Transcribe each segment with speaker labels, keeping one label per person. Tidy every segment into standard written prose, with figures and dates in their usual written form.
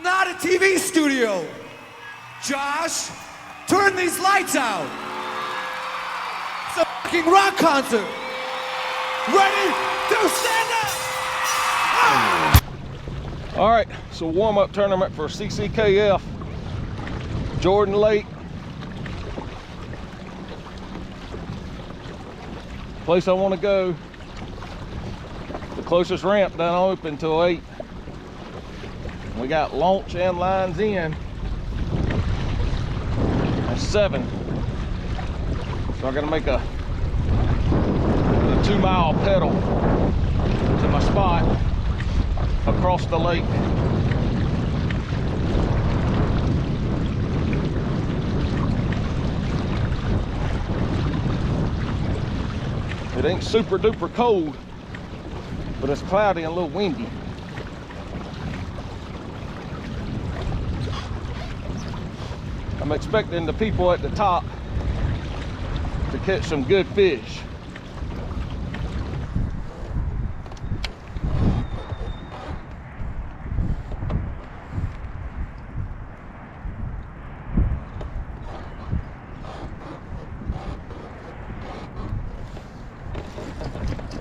Speaker 1: not a TV studio. Josh, turn these lights out. It's a fucking rock concert. Ready to stand up. Ah!
Speaker 2: All right, so warm-up tournament for CCKF, Jordan Lake. Place I want to go. The closest ramp doesn't open till 8. We got launch and lines in at 7. So I gotta make a 2-mile pedal to my spot across the lake. It ain't super duper cold, but it's cloudy and a little windy. I'm expecting the people at the top to catch some good fish.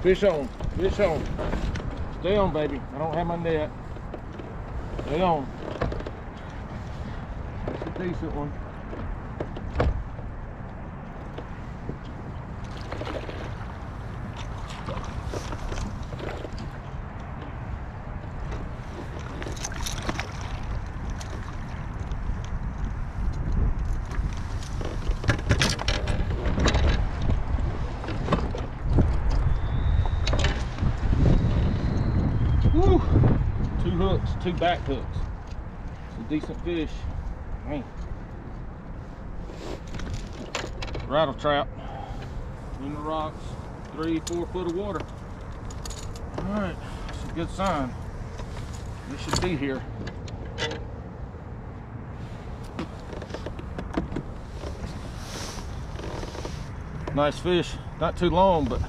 Speaker 2: Fish on, fish on. Stay on, baby. I don't have my net. Stay on. That's a decent one. Woo! 2 hooks, 2 back hooks. Some decent fish. Man. Rattle trap in the rocks, 3-4 foot of water. All right, that's a good sign. They should be here. Nice fish, not too long, but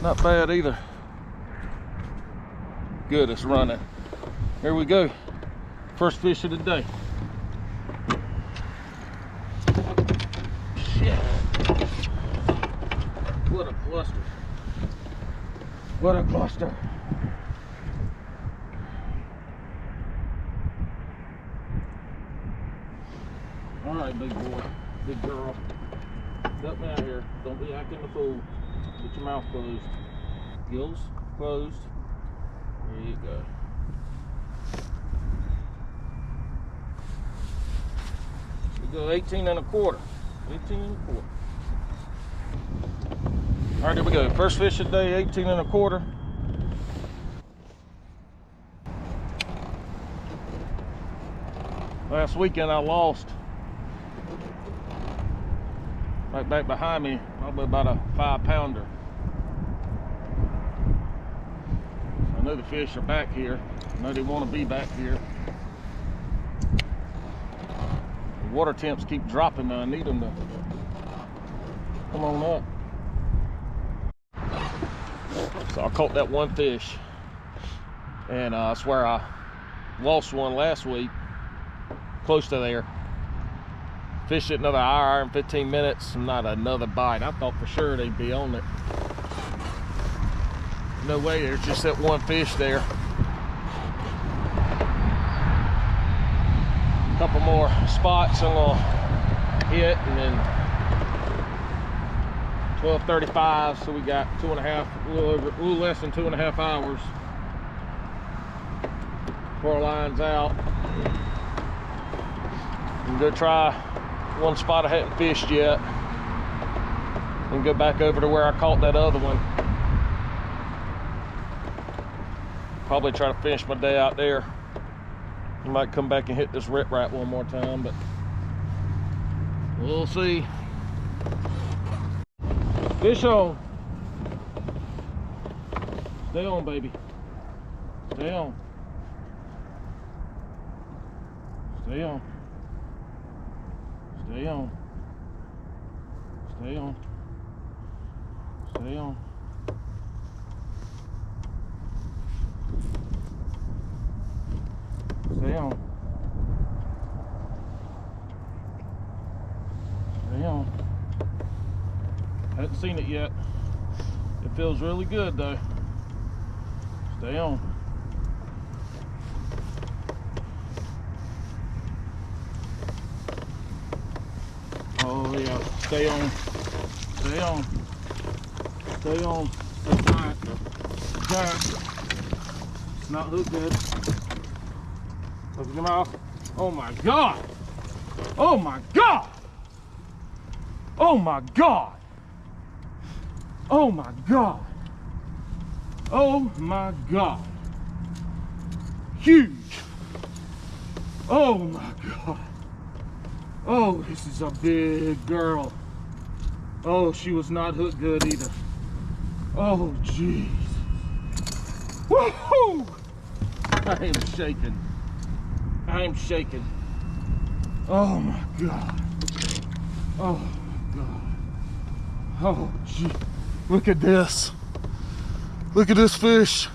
Speaker 2: not bad either. Good, it's running. Here we go. First fish of the day. Shit. What a cluster. What a cluster. All right, big boy, big girl. Help me out here. Don't be acting the fool. Get your mouth closed. Gills closed. There you go. We go 18 and a quarter. 18 and a quarter. All right, here we go. First fish of the day, 18 and a quarter. Last weekend I lost. Right back behind me, probably about a 5-pounder. I know the fish are back here. I know they want to be back here. The water temps keep dropping now. I need them to come on up. So I caught that one fish. And I swear I lost one last week. Close to there. Fished it another hour and 15 minutes. Not another bite. I thought for sure they'd be on it. No way, there's just that one fish there. A couple more spots I'm gonna hit, and then 12:35, so we got 2.5, a little less than 2.5 hours before our line's out. I'm gonna try one spot I hadn't fished yet, and go back over to where I caught that other one. Probably try to finish my day out there. I might come back and hit this riprap one more time, but we'll see. Fish on. Stay on, baby. Stay on. Stay on. Stay on. Stay on. Stay on. on. Stay on. Haven't seen it yet. It feels really good though. Stay on. Oh yeah, stay on. Stay on. Stay on. Stay tight. Tight. It's not hooked good. Open your mouth. Oh my God. Oh my God. Oh my God. Oh my God. Oh my God. Huge. Oh my God. Oh, this is a big girl. Oh, she was not hooked good either. Oh, jeez. Woohoo! I am shaking. I am shaking. Oh my God. Oh my God. Oh, gee. Look at this. Look at this fish.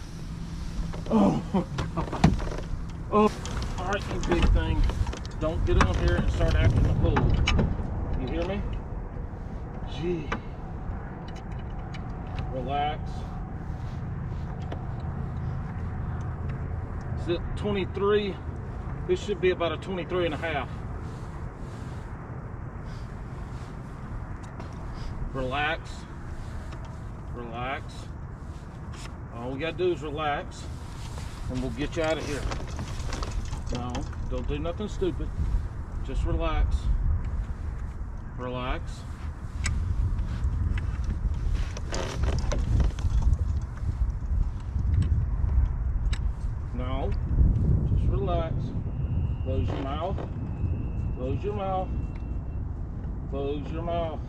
Speaker 2: Oh my God. Oh. All right, you big thing. Don't get on here and start acting a fool. You hear me? Gee. Relax. It's at 23. This should be about a 23 and a half. Relax. Relax. All we gotta do is relax and we'll get you out of here. No, don't do nothing stupid. Just relax. Relax. No, just relax. Close your mouth. Close your mouth. Close your mouth.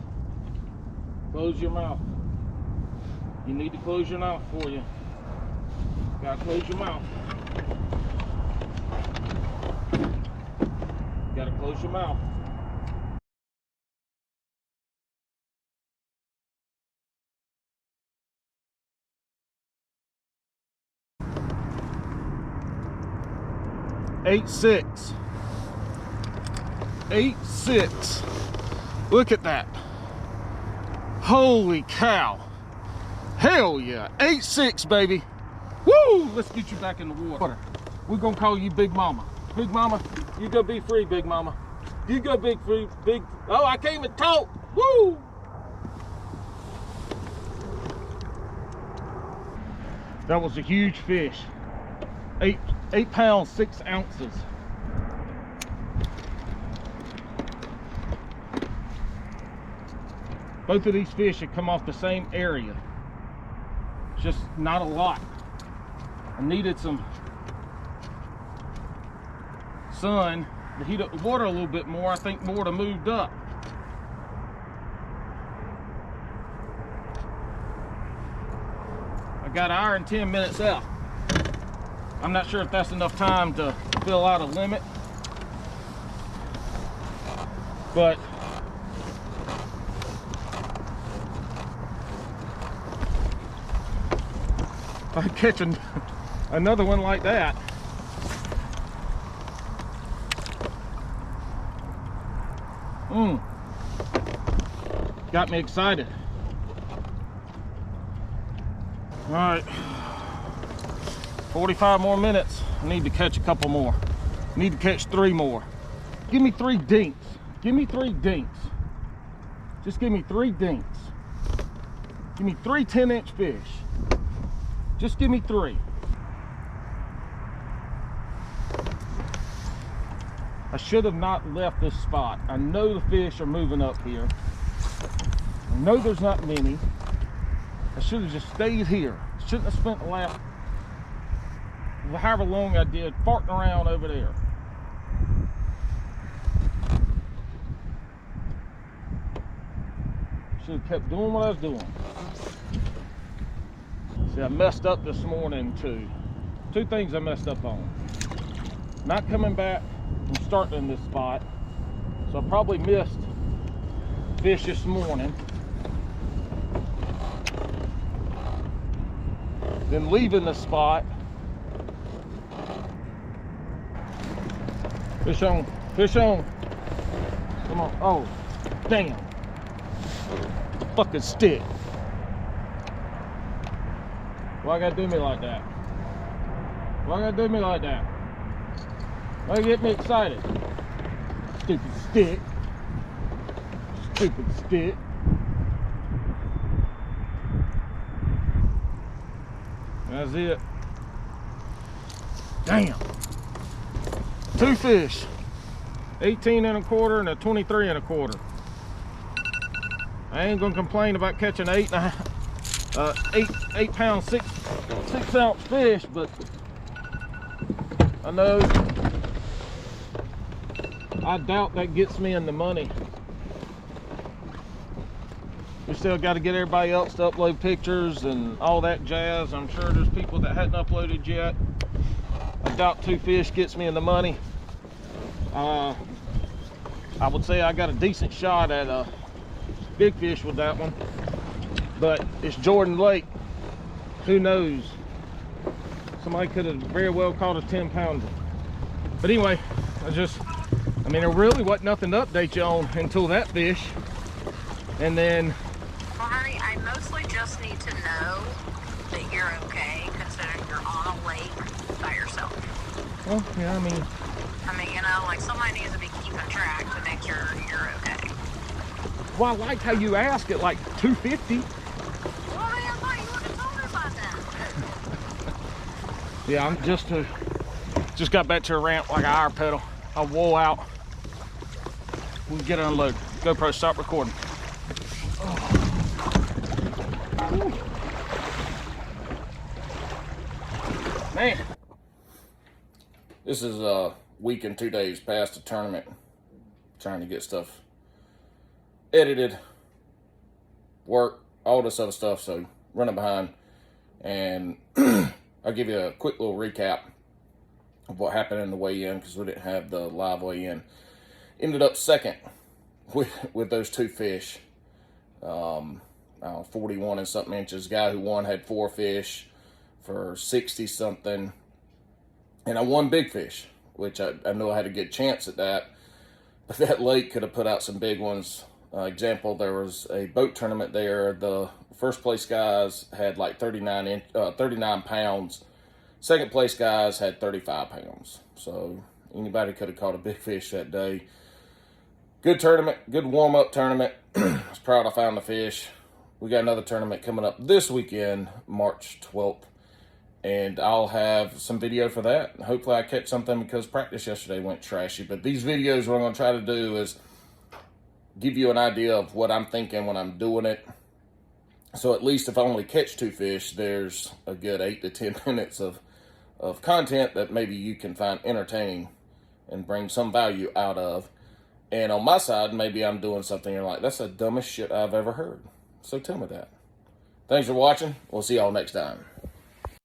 Speaker 2: Close your mouth. You need to close your mouth for you. Gotta close your mouth. Gotta close your mouth. Eight six. 8-6. Look at that. Holy cow. Hell yeah. 8-6, baby. Woo! Let's get you back in the water. We're gonna call you Big Mama. Big Mama, you go be free, Big Mama. You go big free, big. Oh, I can't even talk. Woo! That was a huge fish. 8 pounds, 6 ounces. Both of these fish had come off the same area. Just not a lot. I needed some sun to heat up the water a little bit more. I think more to moved up. I got an hour and 10 minutes out. I'm not sure if that's enough time to fill out a limit, but if I catch another one like that, got me excited. All right, 45 more minutes. I need to catch a couple more. I need to catch 3 more. Give me 3 dinks. Give me 3 dinks. Just give me 3 dinks. Give me 3 10-inch fish. Just give me 3. I should have not left this spot. I know the fish are moving up here. I know there's not many. I should have just stayed here. Shouldn't have spent the last however long I did farting around over there. Should have kept doing what I was doing. See, I messed up this morning too. 2 things I messed up on. Not coming back and starting in this spot. So I probably missed fish this morning. Then leaving the spot Fish on, fish on. Come on, oh, damn. Fucking stick. Why you gotta do me like that? Why you gotta do me like that? Why you get me excited? Stupid stick. Stupid stick. That's it. Damn. 2 fish. 18 and a quarter and a 23 and a quarter. I ain't gonna complain about catching 8 pound, 6 ounce fish, but I know I doubt that gets me in the money. We still got to get everybody else to upload pictures and all that jazz. I'm sure there's people that hadn't uploaded yet. I doubt 2 fish gets me in the money. I would say I got a decent shot at a big fish with that one, but it's Jordan Lake. Who knows? Somebody could have very well caught a 10 pounder. But anyway, I mean, there really wasn't nothing to update you on until that fish. And then,
Speaker 3: well, honey, I mostly just need to know that you're okay, considering you're on a lake by yourself.
Speaker 2: well, yeah, I mean,
Speaker 3: you know, like somebody needs to be keeping track to make sure you're okay.
Speaker 2: well, I like how you ask it like 250.
Speaker 3: Well, man, I thought you would have told me about that.
Speaker 2: Yeah, I'm just got back to a ramp like an hour pedal. I'll wore out. We'll get it unloaded. GoPro, stop recording. Man, this is a week and 2 days past the tournament. Trying to get stuff edited, work, all this other stuff, so running behind. And I'll give you a quick little recap of what happened in the weigh-in, because we didn't have the live weigh-in. Ended up second with those 2 fish. 41 and something inches. Guy who won had 4 fish for 60 something, and I won big fish, which I know I had a good chance at that, but that lake could have put out some big ones. Example, there was a boat tournament there. The first place guys had like 39 pounds. Second place guys had 35 pounds. So anybody could have caught a big fish that day. Good tournament, good warm-up tournament. I was proud I found the fish. We got another tournament coming up this weekend, March 12th. And I'll have some video for that. Hopefully I catch something, because practice yesterday went trashy. But these videos, what I'm going to try to do is give you an idea of what I'm thinking when I'm doing it. So at least if I only catch 2 fish, there's a good 8 to 10 minutes of content that maybe you can find entertaining and bring some value out of. And on my side, maybe I'm doing something you're like, that's the dumbest shit I've ever heard. So tell me that. Thanks for watching. We'll see y'all next time.